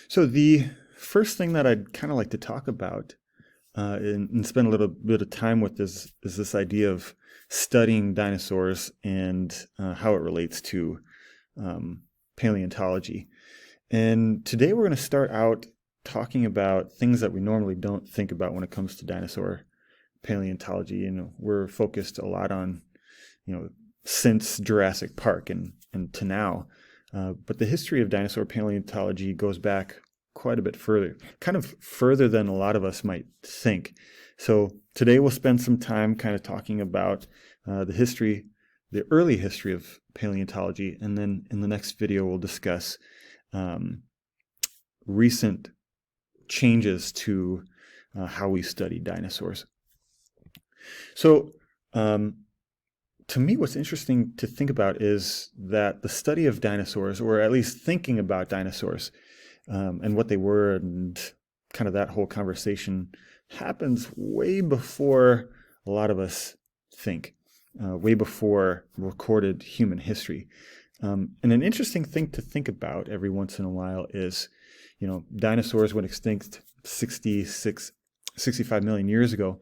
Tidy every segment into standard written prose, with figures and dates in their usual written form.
So the first thing that I'd kind of like to talk about and spend a little bit of time with is this idea of studying dinosaurs and how it relates to um, paleontology. And today we're going to start out talking about things that we normally don't think about when it comes to dinosaur paleontology. We're focused a lot on, since Jurassic Park and to now. But the history of dinosaur paleontology goes back quite a bit further, kind of further than a lot of us might think. So today we'll spend some time kind of talking about the early history of paleontology, and then in the next video we'll discuss recent changes to how we study dinosaurs. So to me, what's interesting to think about is that the study of dinosaurs, or at least thinking about dinosaurs and what they were, and kind of that whole conversation, happens way before a lot of us think, way before recorded human history. And an interesting thing to think about every once in a while is, dinosaurs went extinct 65 million years ago,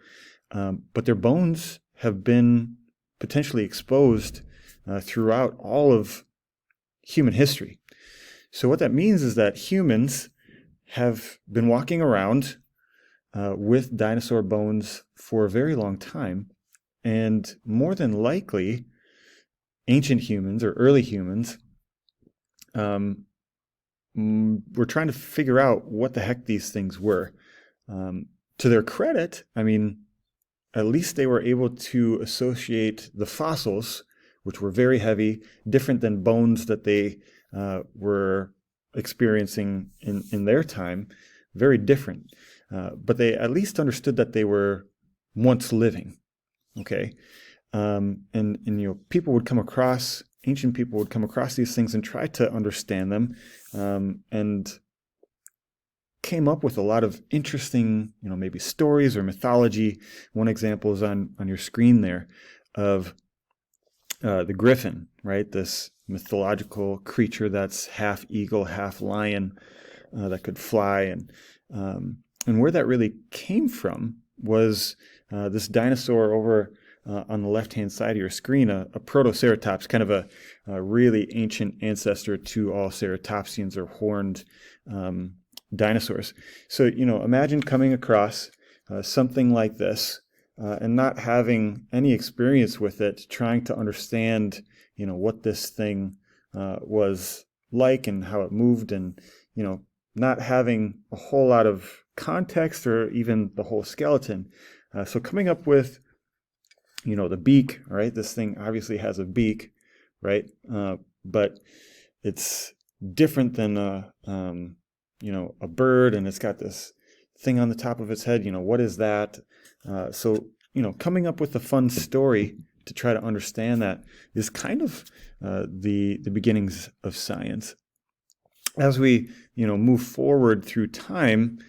but their bones have been potentially exposed throughout all of human history. So what that means is that humans have been walking around with dinosaur bones for a very long time, and more than likely, ancient humans or early humans were trying to figure out what the heck these things were. To their credit, at least they were able to associate the fossils, which were very heavy, different than bones that they were experiencing in their time, very different. But they at least understood that they were once living. Okay, and people would come across, ancient people would come across these things and try to understand them, and came up with a lot of interesting, maybe stories or mythology. One example is on your screen there of the griffin, right? This mythological creature that's half eagle, half lion, that could fly. And where that really came from was this dinosaur over on the left-hand side of your screen, a protoceratops, kind of a really ancient ancestor to all ceratopsians or horned dinosaurs. So, imagine coming across something like this and not having any experience with it, trying to understand, what this thing was like and how it moved, and, not having a whole lot of context or even the whole skeleton. So coming up with, the beak, right? This thing obviously has a beak, right? But it's different than a bird, and it's got this thing on the top of its head. What is that? So coming up with a fun story to try to understand that is kind of the beginnings of science. As we move forward through time,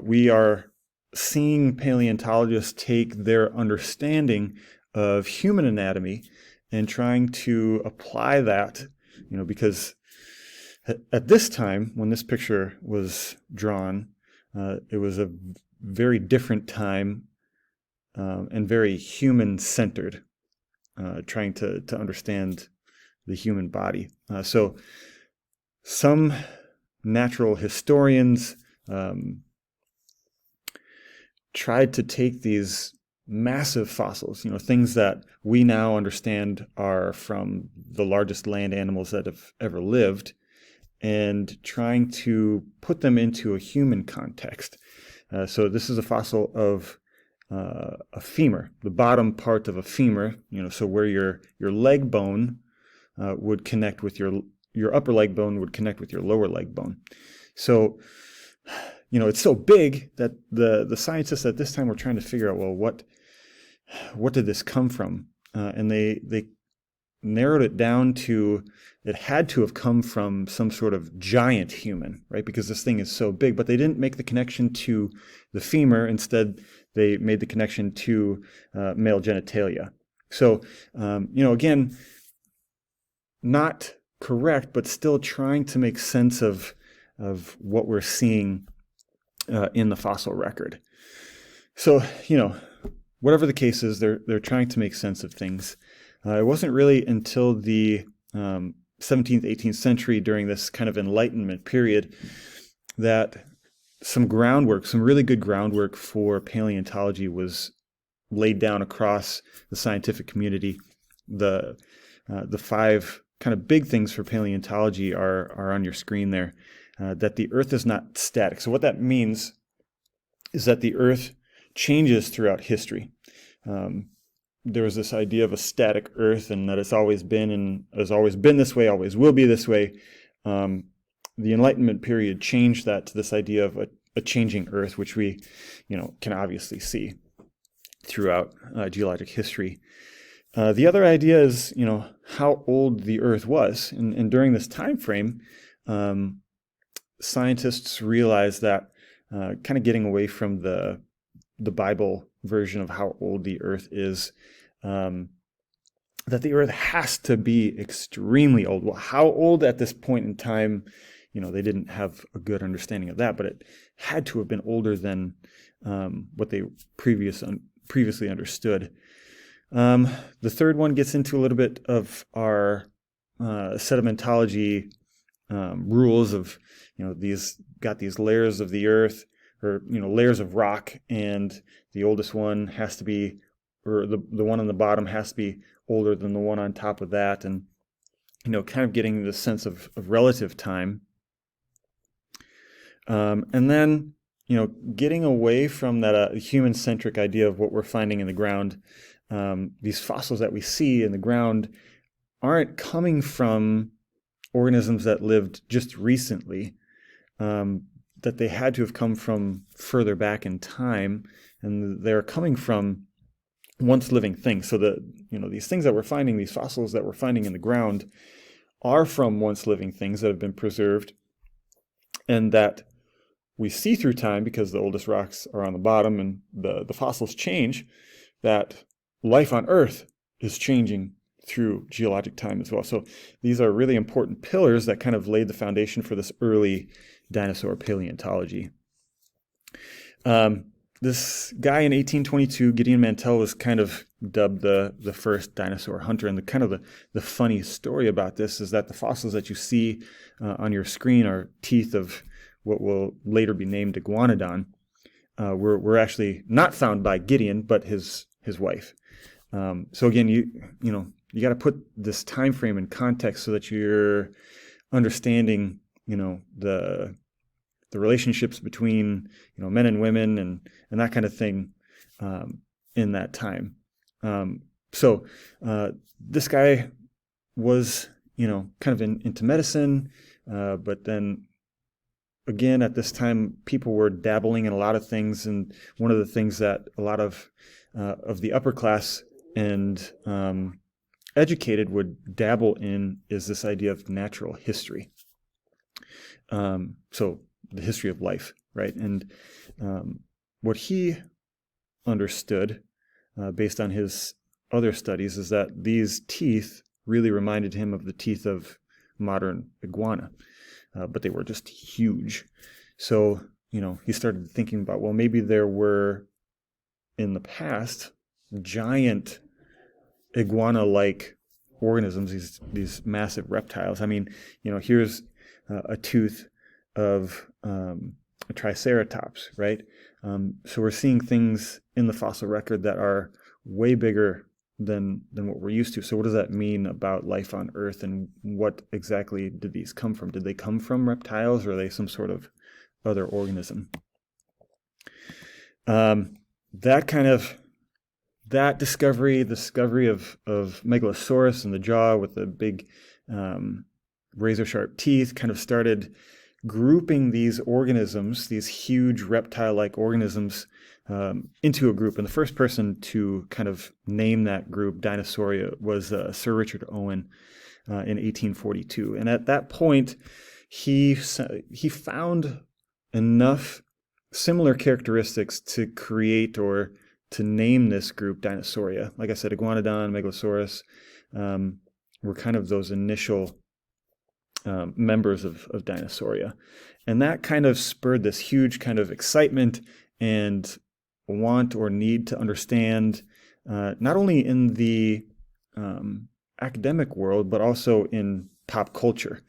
we are seeing paleontologists take their understanding of human anatomy and trying to apply that, because at this time, when this picture was drawn, it was a very different time and very human-centered, trying to understand the human body. So some natural historians tried to take these massive fossils, things that we now understand are from the largest land animals that have ever lived, and trying to put them into a human context. So this is a fossil of a femur, the bottom part of a femur, so where your leg bone would connect with your upper leg bone would connect with your lower leg bone. So, it's so big that the scientists at this time were trying to figure out, well, what did this come from? And they narrowed it down to, it had to have come from some sort of giant human, right? Because this thing is so big, but they didn't make the connection to the femur. Instead, they made the connection to male genitalia. So, again, not correct, but still trying to make sense of of what we're seeing in the fossil record. So, whatever the case is, they're trying to make sense of things. It wasn't really until the 17th, 18th century, during this kind of Enlightenment period, that some really good groundwork for paleontology was laid down across the scientific community. The 5 kind of big things for paleontology are on your screen there. That the Earth is not static. So what that means is that the Earth changes throughout history. There was this idea of a static Earth, and that it's always been this way, always will be this way. The Enlightenment period changed that to this idea of a changing Earth, which we, can obviously see throughout geologic history. The other idea is, how old the Earth was, and during this time frame, scientists realized that kind of getting away from the Bible version of how old the Earth is, that the Earth has to be extremely old. Well, how old at this point in time? They didn't have a good understanding of that, but it had to have been older than what they previously understood. The third one gets into a little bit of our sedimentology rules of, these layers of the Earth, or layers of rock, and the oldest one has to be, or the one on the bottom has to be older than the one on top of that, and kind of getting the sense of relative time. And then, getting away from that human-centric idea of what we're finding in the ground. These fossils that we see in the ground aren't coming from organisms that lived just recently, that they had to have come from further back in time, and they're coming from once living things. So these things that we're finding, these fossils that we're finding in the ground, are from once living things that have been preserved, and that we see through time, because the oldest rocks are on the bottom and the fossils change, that life on Earth is changing through geologic time as well. So these are really important pillars that kind of laid the foundation for this early dinosaur paleontology. This guy in 1822, Gideon Mantell, was kind of dubbed the first dinosaur hunter. And the funny story about this is that the fossils that you see on your screen are teeth of what will later be named Iguanodon. Were actually not found by Gideon, but his wife. So again, you got to put this time frame in context so that you're understanding, the relationships between, men and women and that kind of thing in that time. So this guy was, kind of into medicine, but then again, at this time, people were dabbling in a lot of things, and one of the things that a lot of the upper class and educated would dabble in is this idea of natural history. So the history of life, right? And what he understood, based on his other studies, is that these teeth really reminded him of the teeth of modern iguana. But they were just huge. So, he started thinking about, well, maybe there were, in the past, giant iguana-like organisms, these massive reptiles. I mean, here's a tooth of a triceratops, right? So we're seeing things in the fossil record that are way bigger than what we're used to. So what does that mean about life on Earth, and what exactly did these come from? Did they come from reptiles, or are they some sort of other organism? That discovery of Megalosaurus and the jaw with the big razor sharp teeth, kind of started grouping these organisms, these huge reptile-like organisms, into a group. And the first person to kind of name that group Dinosauria was Sir Richard Owen in 1842. And at that point, he found enough similar characteristics to create or to name this group Dinosauria. Like I said, Iguanodon, Megalosaurus were kind of those initial members of Dinosauria. And that kind of spurred this huge kind of excitement and want or need to understand, not only in the academic world, but also in pop culture.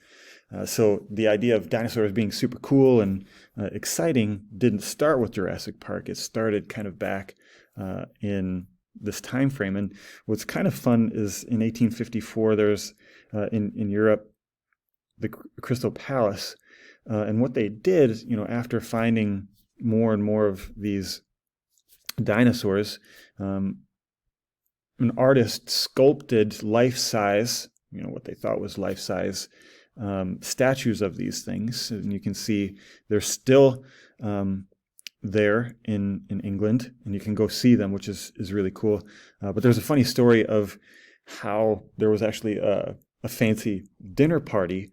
So the idea of dinosaurs being super cool and exciting didn't start with Jurassic Park. It started kind of back in this time frame. And what's kind of fun is in 1854, there's in Europe the Crystal Palace, and what they did, after finding more and more of these dinosaurs, an artist sculpted life-size, what they thought was life-size statues of these things, and you can see they're still there in England, and you can go see them, which is really cool. But there's a funny story of how there was actually a fancy dinner party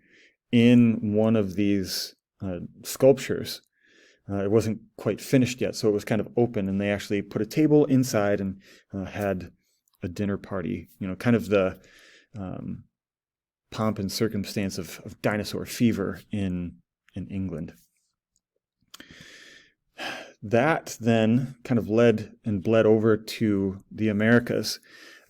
in one of these sculptures. It wasn't quite finished yet, so it was kind of open, and they actually put a table inside and had a dinner party, kind of the pomp and circumstance of dinosaur fever in England. That then kind of led and bled over to the Americas.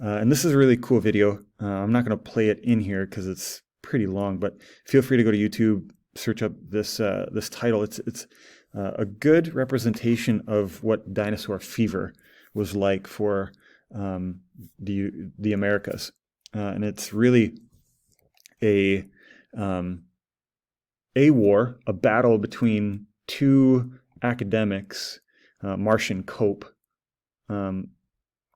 And this is a really cool video. I'm not going to play it in here because it's pretty long, but feel free to go to YouTube, search up this title. It's a good representation of what dinosaur fever was like for the Americas. And it's really a war, a battle between two academics, Marsh and Cope,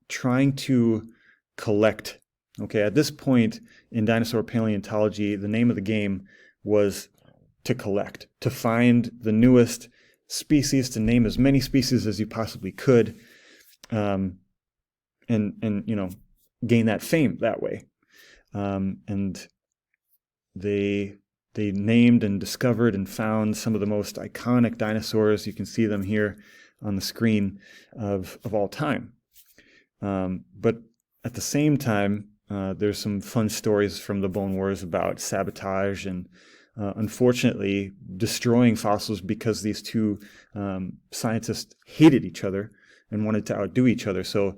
trying to collect. Okay, at this point in dinosaur paleontology, the name of the game was to collect, to find the newest species, to name as many species as you possibly could, and gain that fame that way. And they named and discovered and found some of the most iconic dinosaurs. You can see them here on the screen of all time. But at the same time, there's some fun stories from the Bone Wars about sabotage and unfortunately destroying fossils because these two scientists hated each other and wanted to outdo each other. So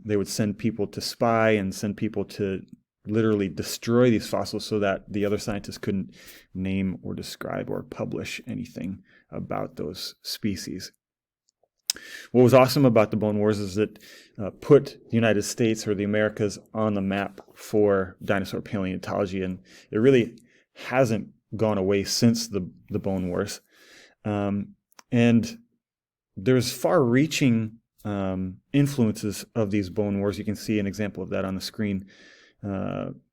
they would send people to spy and send people to literally destroy these fossils so that the other scientists couldn't name or describe or publish anything about those species. What was awesome about the Bone Wars is that put the United States or the Americas on the map for dinosaur paleontology, and it really hasn't gone away since the Bone Wars. And there's far-reaching influences of these Bone Wars. You can see an example of that on the screen.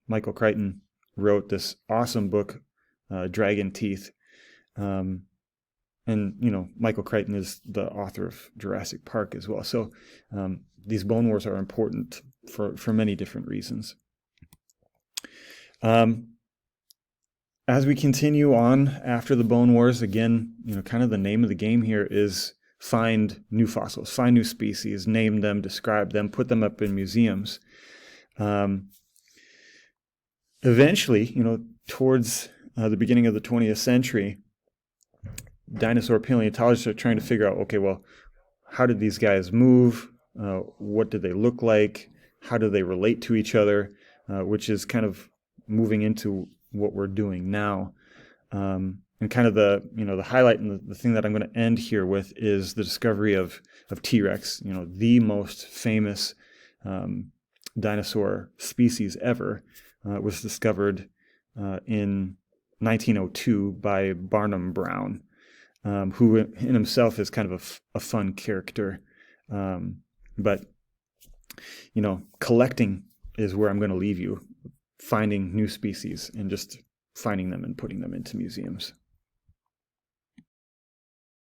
Michael Crichton wrote this awesome book, Dragon Teeth. And, Michael Crichton is the author of Jurassic Park as well. So these Bone Wars are important for many different reasons. As we continue on after the Bone Wars, again, kind of the name of the game here is find new fossils, find new species, name them, describe them, put them up in museums. Eventually, towards the beginning of the 20th century, dinosaur paleontologists are trying to figure out, okay, well, how did these guys move? What did they look like? How do they relate to each other? Which is kind of moving into what we're doing now. And kind of the highlight and the thing that I'm going to end here with is the discovery of T-Rex, the most famous dinosaur species ever. Was discovered in 1902 by Barnum Brown, who in himself is kind of a fun character. But, collecting is where I'm going to leave you, finding new species and just finding them and putting them into museums.